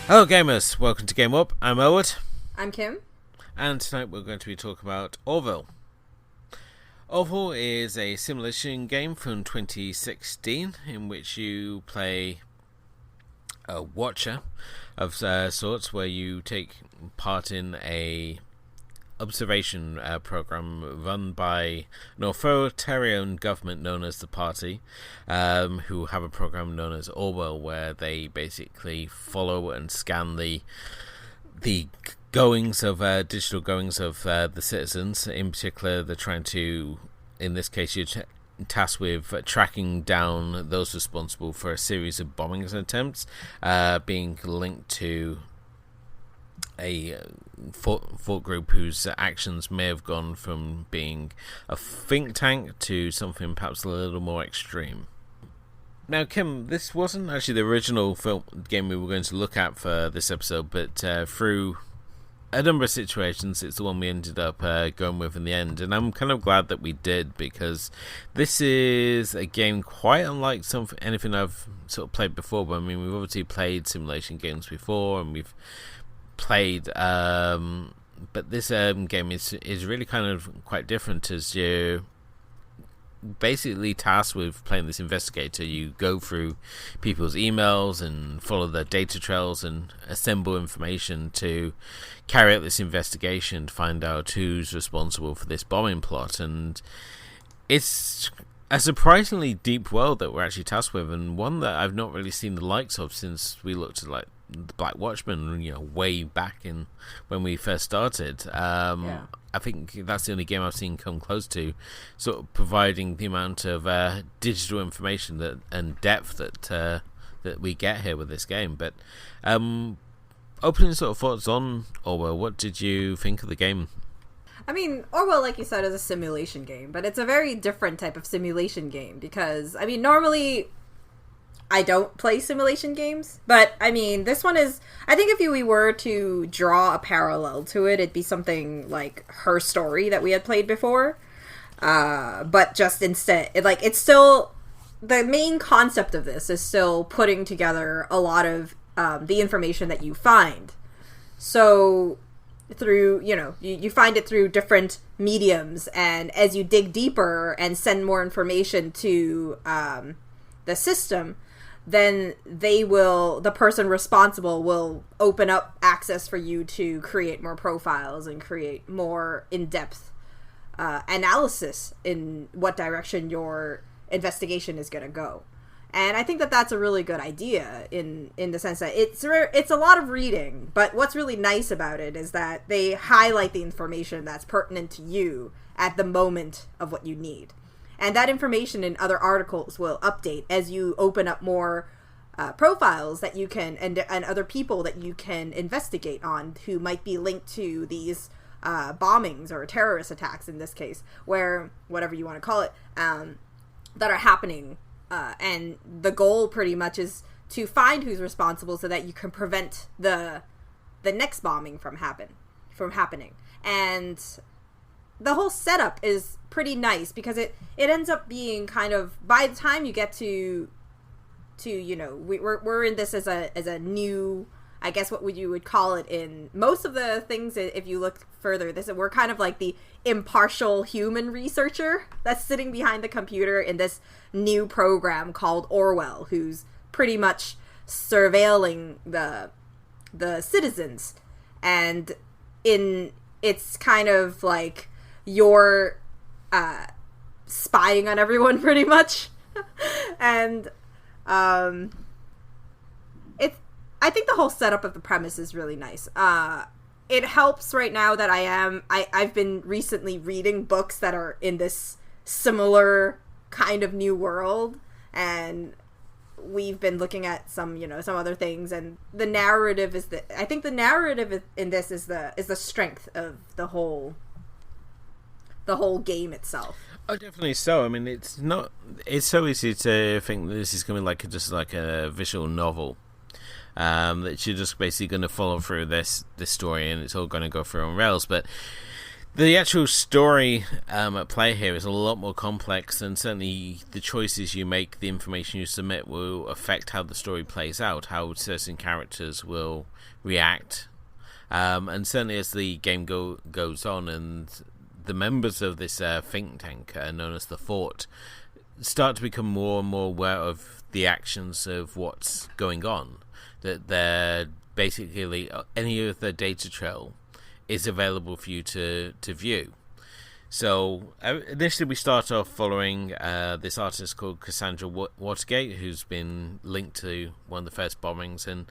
Hello gamers, welcome to Game Up. I'm Elwood. I'm Kim. And tonight we're going to be talking about Orwell. Orwell is a simulation game from 2016 in which you play a watcher of sorts, where you take part in a observation program run by an authoritarian government known as the Party, who have a program known as Orwell, where they basically follow and scan the goings of digital goings of the citizens. In particular, they're trying to, in this case, you're tasked with tracking down those responsible for a series of bombing attempts, being linked to a thought group whose actions may have gone from being a think tank to something perhaps a little more extreme. Now, Kim, this wasn't actually the original game we were going to look at for this episode, but through a number of situations, it's the one we ended up going with in the end, and I'm kind of glad that we did, because this is a game quite unlike anything I've sort of played before. But I mean, we've obviously played simulation games before, and we've played, but this game is really kind of quite different, as you basically tasked with playing this investigator. You go through people's emails and follow their data trails and assemble information to carry out this investigation to find out who's responsible for this bombing plot. And it's a surprisingly deep world that we're actually tasked with, and one that I've not really seen the likes of since we looked at like the Black Watchman, way back in when we first started. I think that's the only game I've seen come close to sort of providing the amount of digital information and depth that we get here with this game. But opening sort of thoughts on Orwell, what did you think of the game? I mean, Orwell, like you said, is a simulation game, but it's a very different type of simulation game because, I mean, normally I don't play simulation games, but I mean, this one is, I think if we were to draw a parallel to it, it'd be something like Her Story that we had played before, but just instead, it's still, the main concept of this is still putting together a lot of the information that you find. So through, you find it through different mediums, and as you dig deeper and send more information to the system, then the person responsible will open up access for you to create more profiles and create more in-depth analysis in what direction your investigation is going to go. And I think that that's a really good idea in the sense that it's a lot of reading, but what's really nice about it is that they highlight the information that's pertinent to you at the moment of what you need. And that information in other articles will update as you open up more profiles that you can, and other people that you can investigate on who might be linked to these bombings or terrorist attacks in this case, where, whatever you want to call it, that are happening. And the goal pretty much is to find who's responsible so that you can prevent the next bombing from happening. And the whole setup is pretty nice because it ends up being kind of, by the time you get to we're in this as a new, I guess what you would call it in most of the things. If you look further, we're kind of like the impartial human researcher that's sitting behind the computer in this new program called Orwell, who's pretty much surveilling the citizens, and it's kind of like you're spying on everyone pretty much. And I think the whole setup of the premise is really nice. It helps right now that I've been recently reading books that are in this similar kind of new world, and we've been looking at some other things, and the narrative I think the narrative in this is the strength of the whole game itself. Oh, definitely so. I mean, it's so easy to think that this is going to be just like a visual novel, that you're just basically going to follow through this story and it's all going to go through on rails. But The actual story at play here is a lot more complex, and certainly the choices you make, the information you submit, will affect how the story plays out, how certain characters will react. And certainly as the game goes on, and the members of this think tank, known as the Fort, start to become more and more aware of the actions of what's going on. That they're basically, any of the data trail is available for you to view. So initially we start off following this artist called Cassandra Watergate, who's been linked to one of the first bombings, and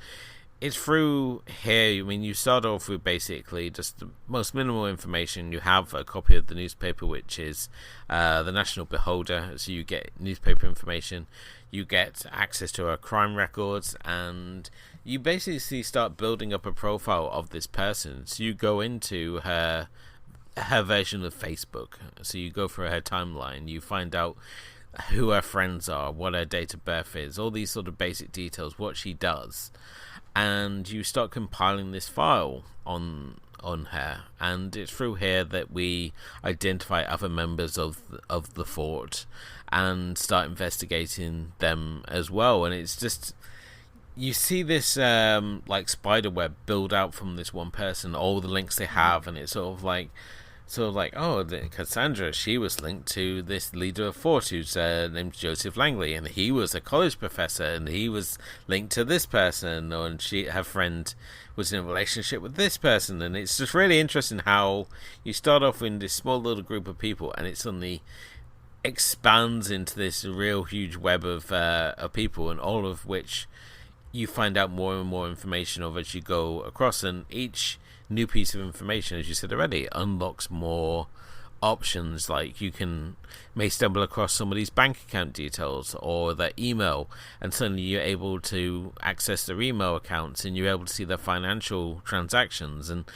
it's through here, I mean, you start off with basically just the most minimal information. You have a copy of the newspaper, which is the National Beholder, so you get newspaper information, you get access to her crime records, and you basically start building up a profile of this person. So you go into her version of Facebook, so you go through her timeline, you find out who her friends are, what her date of birth is, all these sort of basic details, what she does. And you start compiling this file on her, and it's through here that we identify other members of the Fort and start investigating them as well. And it's just, you see this like spider web build out from this one person, all the links they have, and it's sort of like, oh, Cassandra, she was linked to this leader of Fort who's named Joseph Langley, and he was a college professor, and he was linked to this person, and her friend was in a relationship with this person. And it's just really interesting how you start off in this small little group of people, and it suddenly expands into this real huge web of people, and all of which you find out more and more information of as you go across. And each new piece of information, as you said already, unlocks more options. Like you may stumble across somebody's bank account details or their email, and suddenly you're able to access their email accounts, and you're able to see their financial transactions. And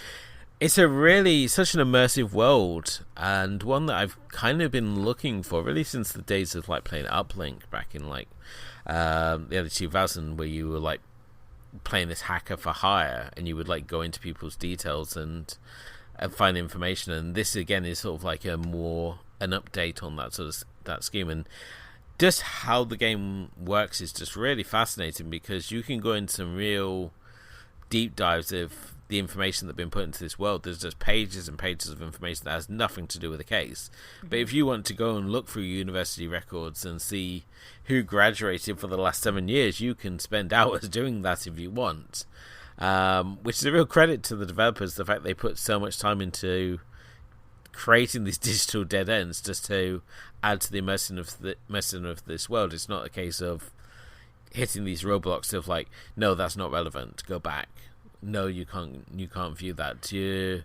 it's such an immersive world, and one that I've kind of been looking for really since the days of like playing Uplink back in like the early 2000s, where you were like playing this hacker for hire, and you would like go into people's details and find information. And this again is sort of like an update on that sort of that scheme. And just how the game works is just really fascinating, because you can go into some real deep dives of the information that's been put into this world. There's just pages and pages of information that has nothing to do with the case. But if you want to go and look through university records and see who graduated for the last 7 years, you can spend hours doing that if you want. Which is a real credit to the developers, the fact they put so much time into creating these digital dead ends just to add to the immersion of this world. It's not a case of hitting these roadblocks of like, no, that's not relevant, go back. No, you can't view that. You're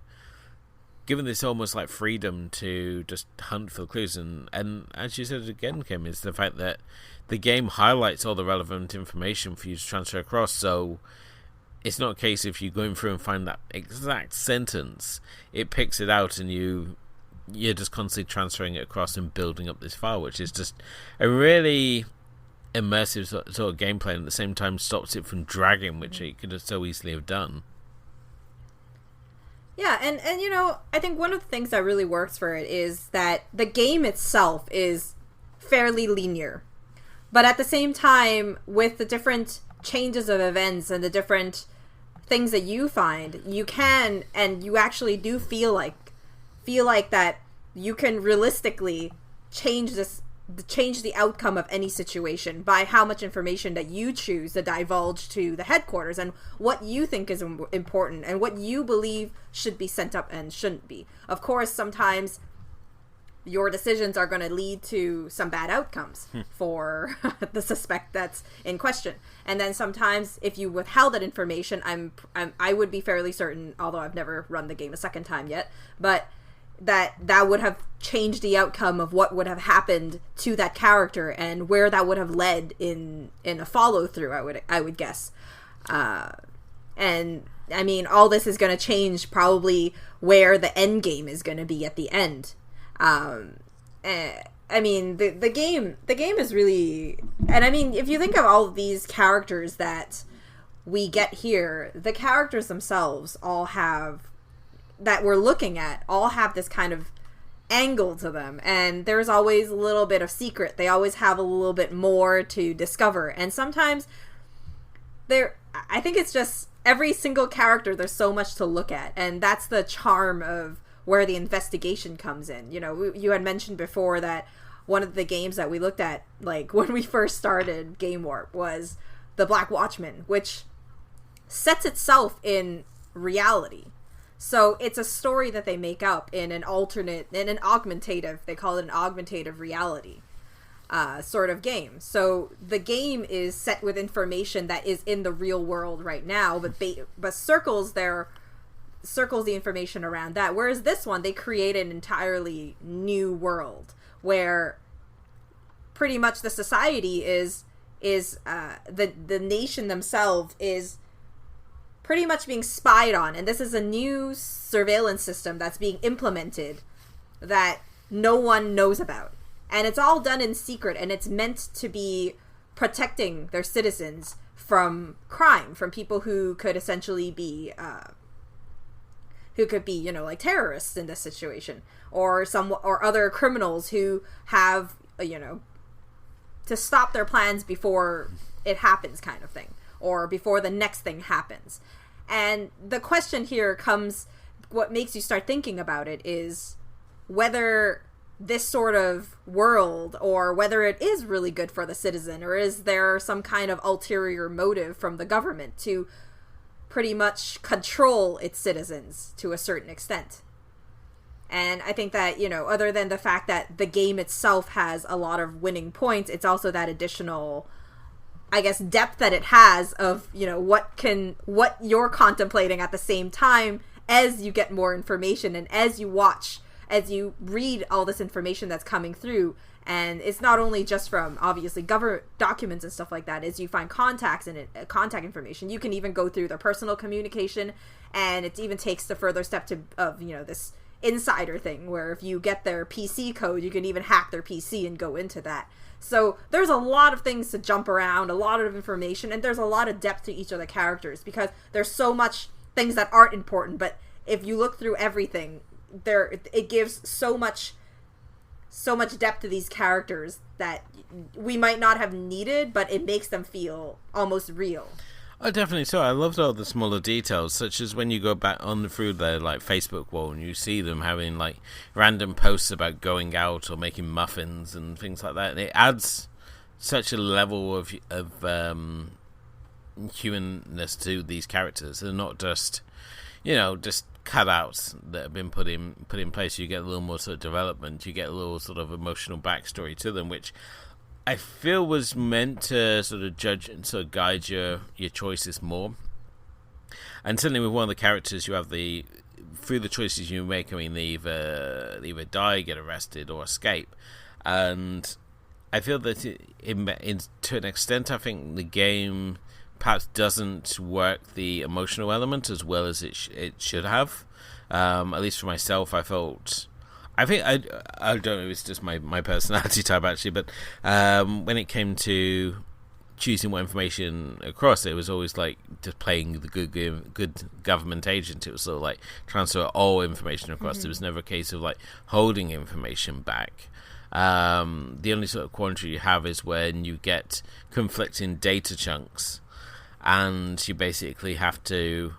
given this almost like freedom to just hunt for clues, and as you said again, Kim, is the fact that the game highlights all the relevant information for you to transfer across. So it's not a case if you're going through and find that exact sentence, it picks it out, and you're just constantly transferring it across and building up this file, which is just a really immersive sort of gameplay, and at the same time stops it from dragging, which it could have so easily have done. Yeah, and you know, I think one of the things that really works for it is that the game itself is fairly linear, but at the same time, with the different changes of events and the different things that you find, you can, and you actually do feel like that you can realistically change the outcome of any situation by how much information that you choose to divulge to the headquarters, and what you think is important and what you believe should be sent up and shouldn't be. Of course, sometimes your decisions are going to lead to some bad outcomes for the suspect that's in question. And then sometimes if you withheld that information, I would be fairly certain, although I've never run the game a second time yet, but that would have changed the outcome of what would have happened to that character and where that would have led in a follow through, I would guess. And I mean, all this is going to change probably where the end game is going to be at the end. I mean, the game is really, and I mean, if you think of all of these characters that we get here, the characters themselves all have that we're looking at all have this kind of angle to them, and there's always a little bit of secret. They always have a little bit more to discover, and sometimes I think it's just every single character, there's so much to look at, and that's the charm of where the investigation comes in. You know, you had mentioned before that one of the games that we looked at, like when we first started Game Warp, was the Black Watchman, which sets itself in reality. So it's a story that they make up in an augmentative, they call it an augmentative reality sort of game. So the game is set with information that is in the real world right now, but circles the information around that. Whereas this one, they create an entirely new world where pretty much the society is the nation themselves is pretty much being spied on, and this is a new surveillance system that's being implemented that no one knows about, and it's all done in secret, and it's meant to be protecting their citizens from crime, from people who could essentially be you know, like terrorists in this situation, or other criminals who have you know, to stop their plans before it happens, kind of thing, or before the next thing happens. And the question here comes, what makes you start thinking about it is whether this sort of world, or whether it is really good for the citizen, or is there some kind of ulterior motive from the government to pretty much control its citizens to a certain extent. And I think that, you know, other than the fact that the game itself has a lot of winning points, it's also that additional, I guess, depth that it has of, you know, what you're contemplating at the same time as you get more information, and as you read all this information that's coming through. And it's not only just from, obviously, government documents and stuff like that. As you find contacts and contact information, you can even go through their personal communication, and it even takes the further step of, you know, this insider thing, where if you get their PC code, you can even hack their PC and go into that. So there's a lot of things to jump around, a lot of information, and there's a lot of depth to each of the characters, because there's so much things that aren't important, but if you look through everything, it gives so much depth to these characters that we might not have needed, but it makes them feel almost real. Oh, definitely so. I loved all the smaller details, such as when you go back through their like Facebook wall and you see them having like random posts about going out or making muffins and things like that. And it adds such a level of humanness to these characters. They're not just, you know, just cutouts that have been put in place. You get a little more sort of development. You get a little sort of emotional backstory to them, which I feel was meant to sort of judge and sort of guide your choices more. And certainly with one of the characters, you have through the choices you make, I mean, they either die, get arrested, or escape. And I feel that to an extent, I think the game perhaps doesn't work the emotional element as well as it should have. At least for myself, I think I don't know if it's just my personality type actually, but when it came to choosing what information across, it was always like just playing the good government agent. It was sort of like transfer all information across. There was never a case of like holding information back. The only sort of quandary you have is when you get conflicting data chunks, and you basically have to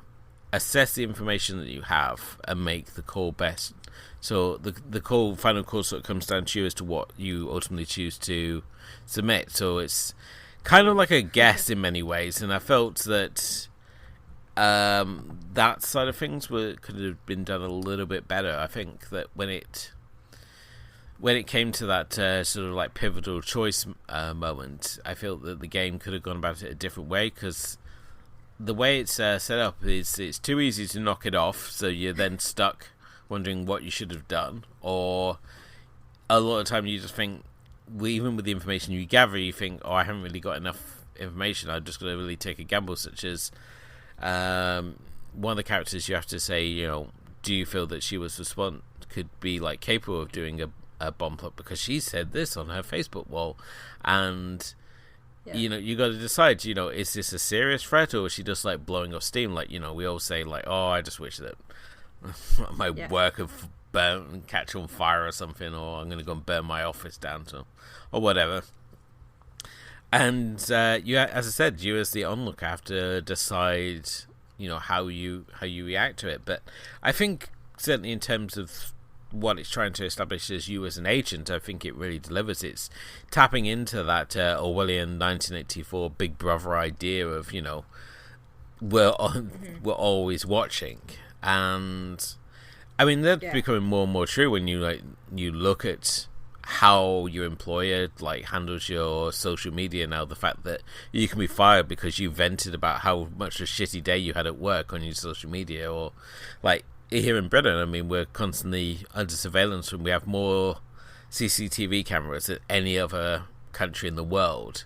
assess the information that you have and make the call best. So the final call sort of comes down to you as to what you ultimately choose to submit. So it's kind of like a guess in many ways, and I felt that that side of things could have been done a little bit better. I think that when it came to that sort of like pivotal choice moment, I feel that the game could have gone about it a different way, because the way it's set up is it's too easy to knock it off, so you're then stuck wondering what you should have done. Or a lot of time you just think, even with the information you gather, you think, oh, I haven't really got enough information, I'm just going to really take a gamble, such as one of the characters, you have to say, you know, do you feel that she could be like capable of doing a bomb plot because she said this on her Facebook wall? And you know, you got to decide, you know, is this a serious threat, or is she just like blowing off steam? Like, you know, we all say like, oh, I just wish that my work of catch on fire or something, or I'm going to go and burn my office down, or whatever. And you, as I said, you as the onlooker have to decide, how you react to it. But I think certainly in terms of what it's trying to establish as you as an agent, I think it really delivers. It's tapping into that Orwellian 1984 Big Brother idea of, we're always watching. And I mean, that's becoming more and more true when you look at how your employer handles your social media now. The fact that you can be fired because you vented about how much a shitty day you had at work on your social media, or here in Britain, I mean, we're constantly under surveillance when we have more CCTV cameras than any other country in the world.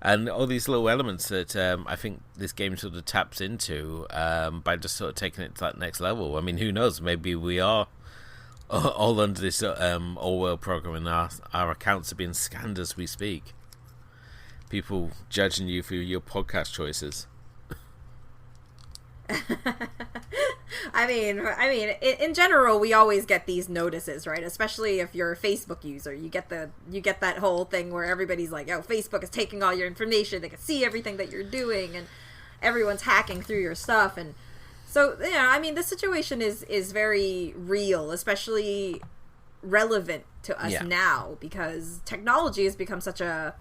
And all these little elements that I think this game sort of taps into by just sort of taking it to that next level. I mean, who knows? Maybe we are all under this Orwell program, and our accounts are being scanned as we speak. People judging you for your podcast choices. I mean, in general, we always get these notices, right? Especially if you're a Facebook user, you get that whole thing where everybody's like, "Oh, Facebook is taking all your information; they can see everything that you're doing, and everyone's hacking through your stuff." And so, I mean, this situation is very real, especially relevant to us now, because technology has become such a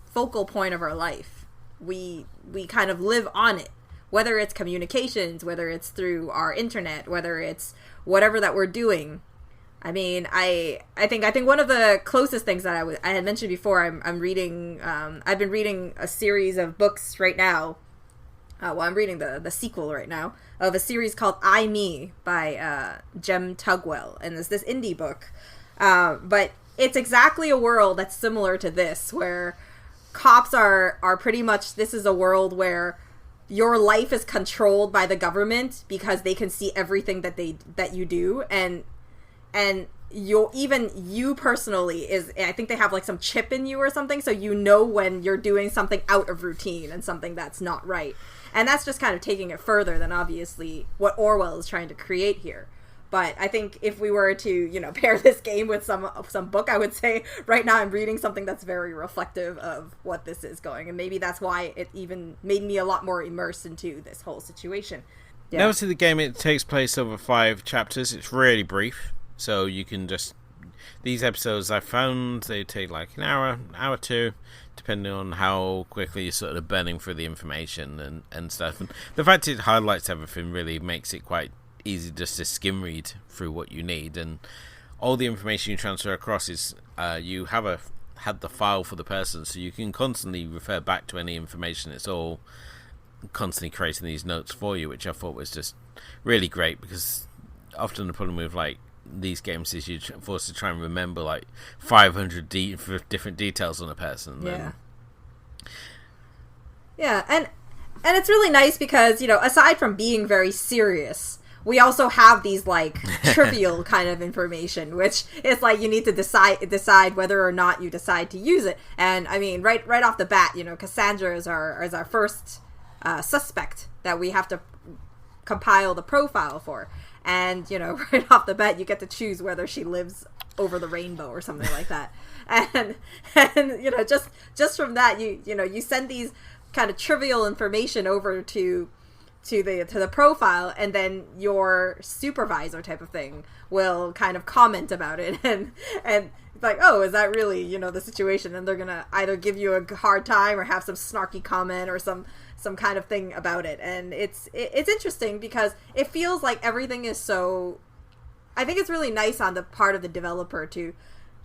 focal point of our life. We kind of live on it. Whether it's communications, whether it's through our internet, whether it's whatever that we're doing. I mean, I think one of the closest things that I had mentioned before, I'm reading, I've been reading a series of books right now. I'm reading the sequel right now of a series called I, Me by Jem Tugwell. And it's this indie book. But it's exactly a world that's similar to this, where cops are pretty much, this is a world where your life is controlled by the government because they can see everything that you do, and you personally I think they have some chip in you or something, so when you're doing something out of routine and something that's not right. And that's just kind of taking it further than obviously what Orwell is trying to create here. But I think if we were to, pair this game with some book, I would say right now I'm reading something that's very reflective of what this is going. And maybe that's why it even made me a lot more immersed into this whole situation. Yeah. Now, to the game, it takes place over 5 chapters. It's really brief. So you can just... These episodes I found, they take an hour or two, depending on how quickly you're sort of burning through the information and stuff. And the fact it highlights everything really makes it quite easy just to skim read through what you need, and all the information you transfer across is you had the file for the person, so you can constantly refer back to any information. It's all constantly creating these notes for you, which I thought was just really great, because often the problem with these games is you're forced to try and remember 500 different details on a person. And it's really nice because aside from being very serious, we also have these trivial kind of information, which is you need to decide whether or not you decide to use it. And I mean, right off the bat, Cassandra is our first suspect that we have to compile the profile for. And right off the bat, you get to choose whether she lives over the rainbow or something like that. And just from that, you send these kind of trivial information over to the profile, and then your supervisor type of thing will kind of comment about it and oh, is that really the situation? And they're gonna either give you a hard time or have some snarky comment or some kind of thing about it. And it's interesting because it feels like everything is so... I think it's really nice on the part of the developer to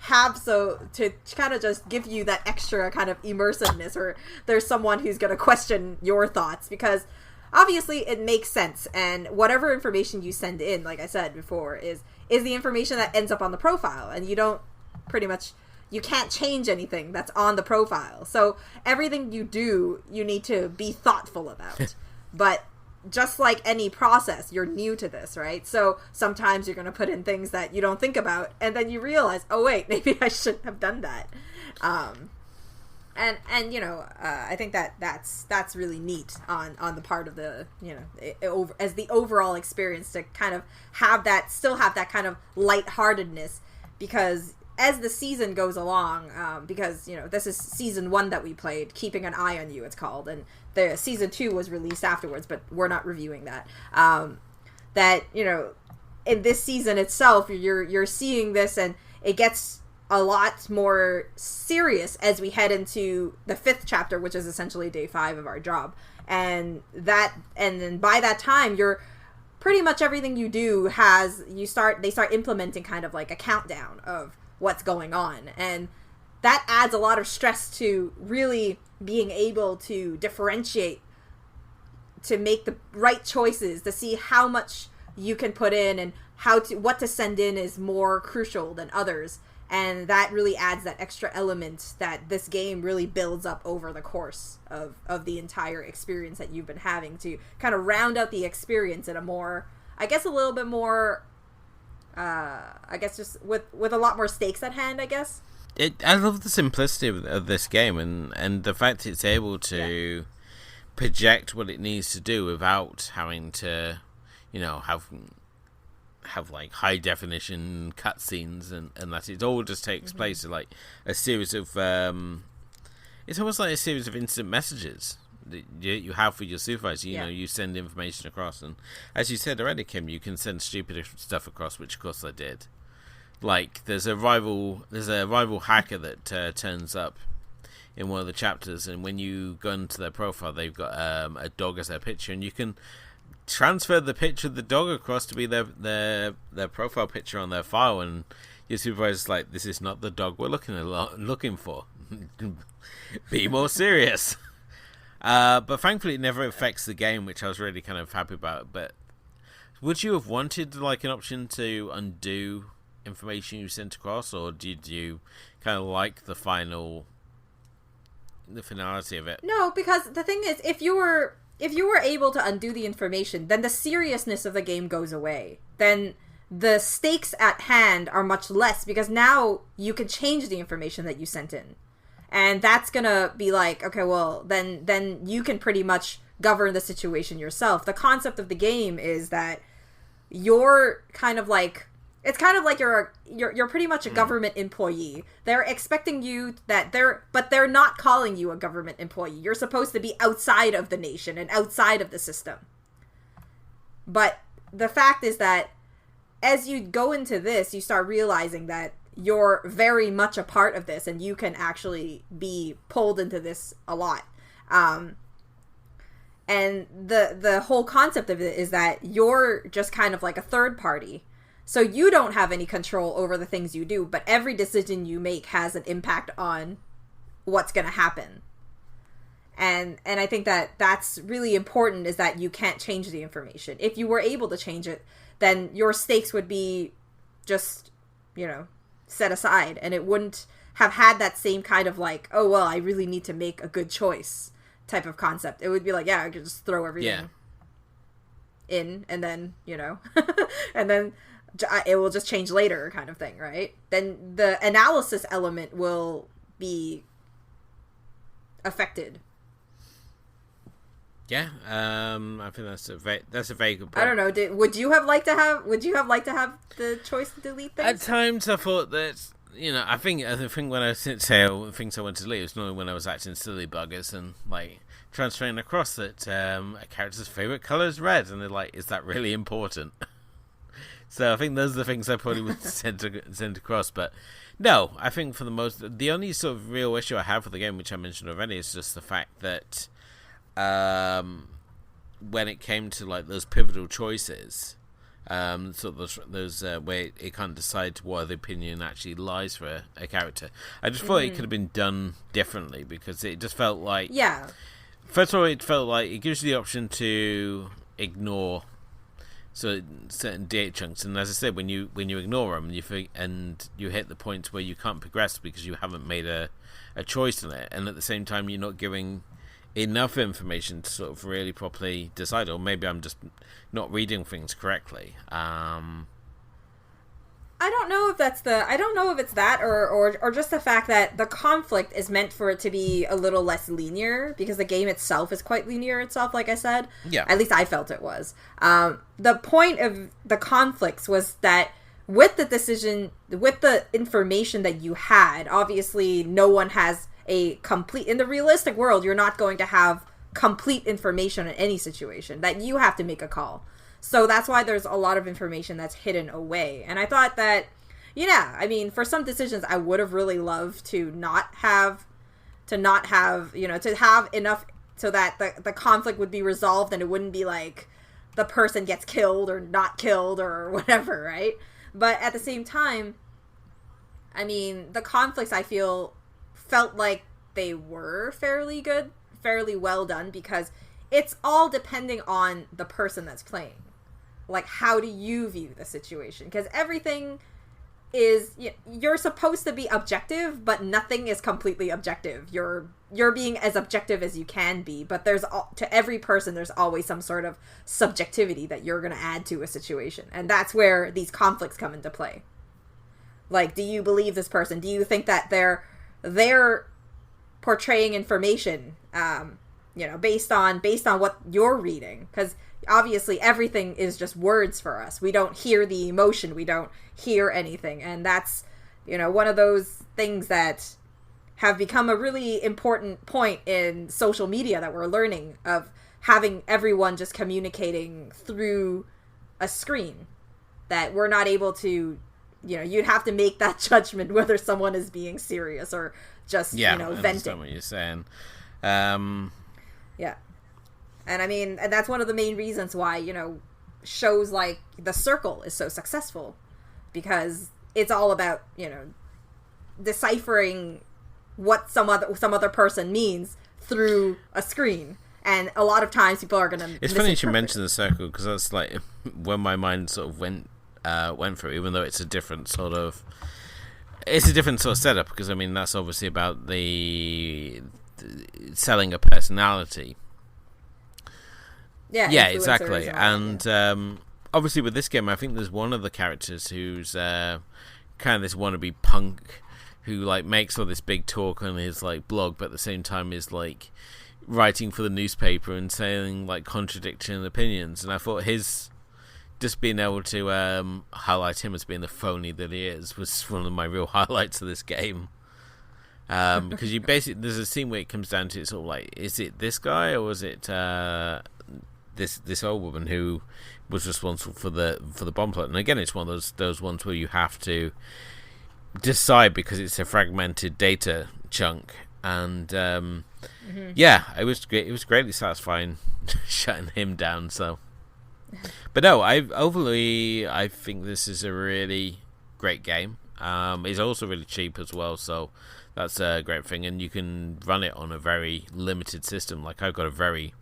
kind of just give you that extra kind of immersiveness, or there's someone who's going to question your thoughts, because obviously it makes sense, and whatever information you send in, like I said before, is the information that ends up on the profile, and you can't change anything that's on the profile. So everything you do, you need to be thoughtful about. But just like any process, you're new to this, right? So sometimes you're going to put in things that you don't think about, and then you realize, oh wait, maybe I shouldn't have done that. And I think that's really neat on the part of the as the overall experience to kind of still have that kind of lightheartedness, because as the season goes along, because this is season 1 that we played, Keeping an Eye on You it's called, and the season 2 was released afterwards, but we're not reviewing that. That in this season itself, you're seeing this, and it gets a lot more serious as we head into the 5th chapter, which is essentially day 5 of our job. And then by that time, you're pretty much everything you do they start implementing kind of like a countdown of what's going on. And that adds a lot of stress to really being able to differentiate, to make the right choices, to see how much you can put in and what to send in is more crucial than others. And that really adds that extra element that this game really builds up over the course of the entire experience that you've been having, to kind of round out the experience in a more, I guess, a little bit more, just with a lot more stakes at hand, I guess. I love the simplicity of this game, and the fact it's able to project what it needs to do without having to, have like high definition cutscenes and that. It all just takes place in like a series of it's almost like a series of instant messages that you have for your supervisor. You send information across, and as you said already, Kim, you can send stupid stuff across, which of course I did. Like there's a rival hacker that turns up in one of the chapters, and when you go into their profile, they've got a dog as their picture, and you can transfer the picture of the dog across to be their profile picture on their file, and your supervisor's like, this is not the dog we're looking for. Be more serious. But thankfully it never affects the game, which I was really kind of happy about. But would you have wanted like an option to undo information you sent across, or did you kind of like the finality of it? No, because the thing is, if you were able to undo the information, then the seriousness of the game goes away. Then the stakes at hand are much less, because now you can change the information that you sent in. And that's gonna be like, okay, well, then you can pretty much govern the situation yourself. The concept of the game is that you're kind of like, it's kind of like you're pretty much a government employee. They're expecting you but they're not calling you a government employee. You're supposed to be outside of the nation and outside of the system. But the fact is that as you go into this, you start realizing that you're very much a part of this, and you can actually be pulled into this a lot. And the whole concept of it is that you're just kind of like a third party. So you don't have any control over the things you do, but every decision you make has an impact on what's going to happen. And I think that that's really important, is that you can't change the information. If you were able to change it, then your stakes would be just, set aside, and it wouldn't have had that same kind of like, oh, well, I really need to make a good choice type of concept. It would be like, yeah, I could just throw everything in, and then, and then it will just change later kind of thing, right? Then the analysis element will be affected. Yeah, I think that's a very good point. I don't know. Would you have liked to have the choice to delete things? At times, I thought that I think when I say things I wanted to delete, it was normally when I was acting silly buggers and like transferring across that a character's favorite color is red, and they're like, is that really important? So I think those are the things I probably would send across. But no, I think for the only sort of real issue I have with the game, which I mentioned already, is just the fact that when it came to like those pivotal choices, sort of those where it can't decide what the opinion actually lies for a character, I just thought it could have been done differently, because it just felt like, first of all, it felt like it gives you the option to ignore certain data chunks, and as I said, when you ignore them, and you hit the point where you can't progress because you haven't made a choice in it, and at the same time you're not giving enough information to sort of really properly decide, or maybe I'm just not reading things correctly. I I don't know if it's that or just the fact that the conflict is meant for it to be a little less linear, because the game itself is quite linear itself, like I said. Yeah. At least I felt it was. The point of the conflicts was that with the information that you had, obviously no one has a complete, in the realistic world, you're not going to have complete information in any situation, that you have to make a call. So that's why there's a lot of information that's hidden away. And I thought that, I mean, for some decisions, I would have really loved to have enough so that the conflict would be resolved and it wouldn't be like the person gets killed or not killed or whatever, right? But at the same time, I mean, the conflicts, I felt like they were fairly good, fairly well done, because it's all depending on the person that's playing. Like, how do you view the situation? Because everything is, you're supposed to be objective, but nothing is completely objective. You're being as objective as you can be, but to every person, there's always some sort of subjectivity that you're going to add to a situation. And that's where these conflicts come into play. Like, do you believe this person? Do you think that they're portraying information, based on what you're reading? Because obviously everything is just words for us. We don't hear the emotion. We don't hear anything. And that's, one of those things that have become a really important point in social media that we're learning, of having everyone just communicating through a screen, that we're not able to, you'd have to make that judgment whether someone is being serious or just, I venting. understand what you're saying. Yeah. And I mean, and that's one of the main reasons why, shows like The Circle is so successful, because it's all about, deciphering what some other person means through a screen. And a lot of times people are going to It's funny you should mention The Circle, because that's like when my mind sort of went through, even though it's a different sort of setup, because I mean, that's obviously about the selling a personality. Yeah, exactly. And obviously with this game, I think there's one of the characters who's kind of this wannabe punk who like makes all this big talk on his like blog, but at the same time is like writing for the newspaper and saying like contradicting opinions. And I thought his just being able to highlight him as being the phony that he is was one of my real highlights of this game. Because you basically, there's a scene where it comes down to it, sort of like, is it this guy or was it this old woman who was responsible for the bomb plot? And again, it's one of those ones where you have to decide, because it's a fragmented data chunk. And yeah, it was great. It was greatly satisfying shutting him down. So, but no, I think this is a really great game. It's also really cheap as well, so that's a great thing. And you can run it on a very limited system. Like, I've got a very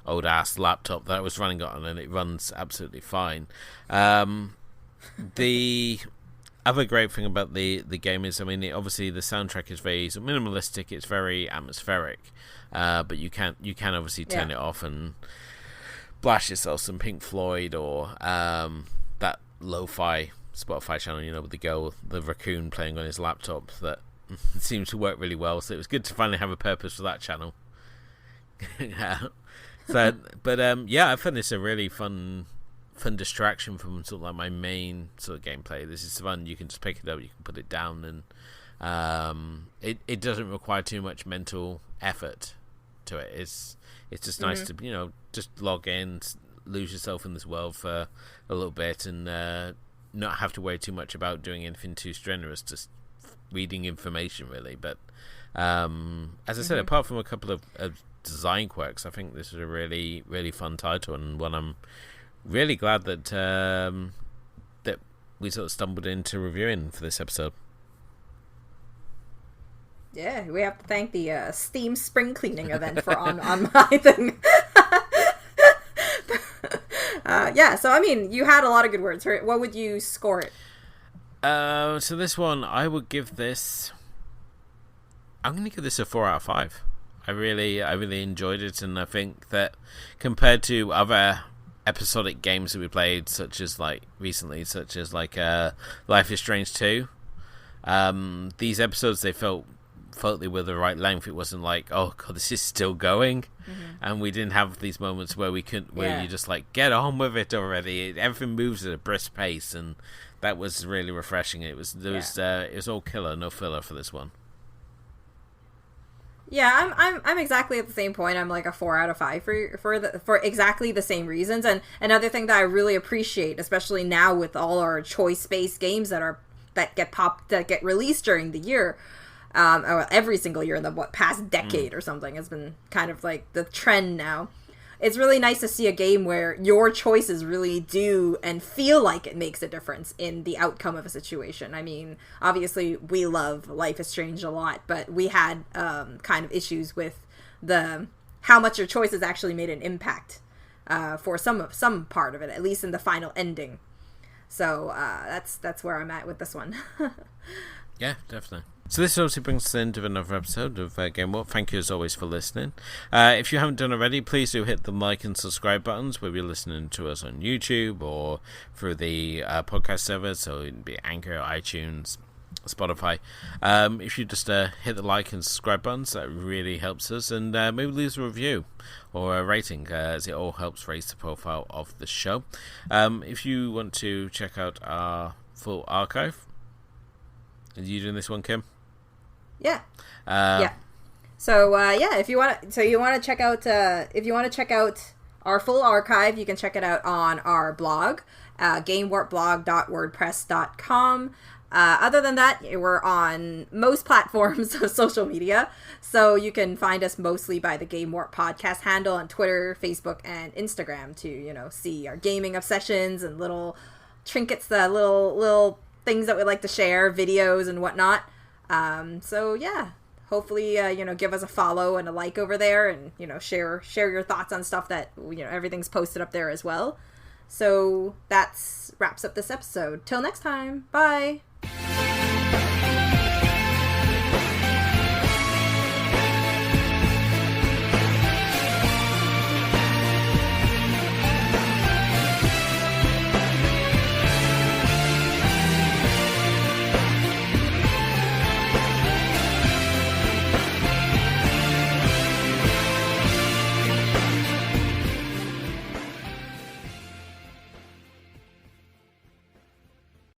old ass laptop that I was running it on, and it runs absolutely fine. The other great thing about the game is, I mean, obviously the soundtrack is very minimalistic. It's very atmospheric, but you can obviously turn it off and blast yourself some Pink Floyd or that lo-fi Spotify channel, with the raccoon playing on his laptop, that seems to work really well. So it was good to finally have a purpose for that channel. So, but I found this a really fun distraction from sort of like my main sort of gameplay. This is fun. You can just pick it up, you can put it down, and it doesn't require too much mental effort to it. It's just nice to just log in, lose yourself in this world for a little bit, and not have to worry too much about doing anything too strenuous, just reading information really. But as I said, apart from a couple of design quirks, I think this is a really, really fun title, and one I'm really glad that that we sort of stumbled into reviewing for this episode. Yeah, we have to thank the Steam spring cleaning event for on my thing. Yeah, so I mean, you had a lot of good words. What would you score it? So this one, I would give this. I'm going to give this a 4 out of 5. I really enjoyed it, and I think that compared to other episodic games that we played, such as like Life is Strange 2. These episodes, they felt they were the right length. It wasn't like, oh god, this is still going, and we didn't have these moments where you just like, get on with it already. Everything moves at a brisk pace, and that was really refreshing. It was all killer, no filler for this one. Yeah, I'm exactly at the same point. I'm like a 4 out of 5 for exactly the same reasons. And another thing that I really appreciate, especially now with all our choice-based games that get released during the year, or every single year in the past decade or something, has been kind of like the trend now. It's really nice to see a game where your choices really do and feel like it makes a difference in the outcome of a situation. I mean, obviously we love Life is Strange a lot, but we had kind of issues with how much your choices actually made an impact for some part of it, at least in the final ending. So that's where I'm at with this one. Yeah, definitely. So this obviously brings us into another episode of Game What. Thank you as always for listening. If you haven't done already, please do hit the like and subscribe buttons, whether you're listening to us on YouTube or through the podcast servers, so it'd be Anchor, iTunes, Spotify. If you just hit the like and subscribe buttons, that really helps us, and maybe leave a review or a rating, as it all helps raise the profile of the show. If you want to check out our full archive, are you doing this one, Kim? Yeah. Yeah. So if you want to check out our full archive, you can check it out on our blog, gamewarpblog.wordpress.com. Other than that, we're on most platforms of social media, so you can find us mostly by the Game Warp podcast handle on Twitter, Facebook, and Instagram to see our gaming obsessions and little trinkets, the little things that we like to share, videos and whatnot. So yeah, hopefully, give us a follow and a like over there, and, share your thoughts on stuff that, everything's posted up there as well. So wraps up this episode. Till next time. Bye.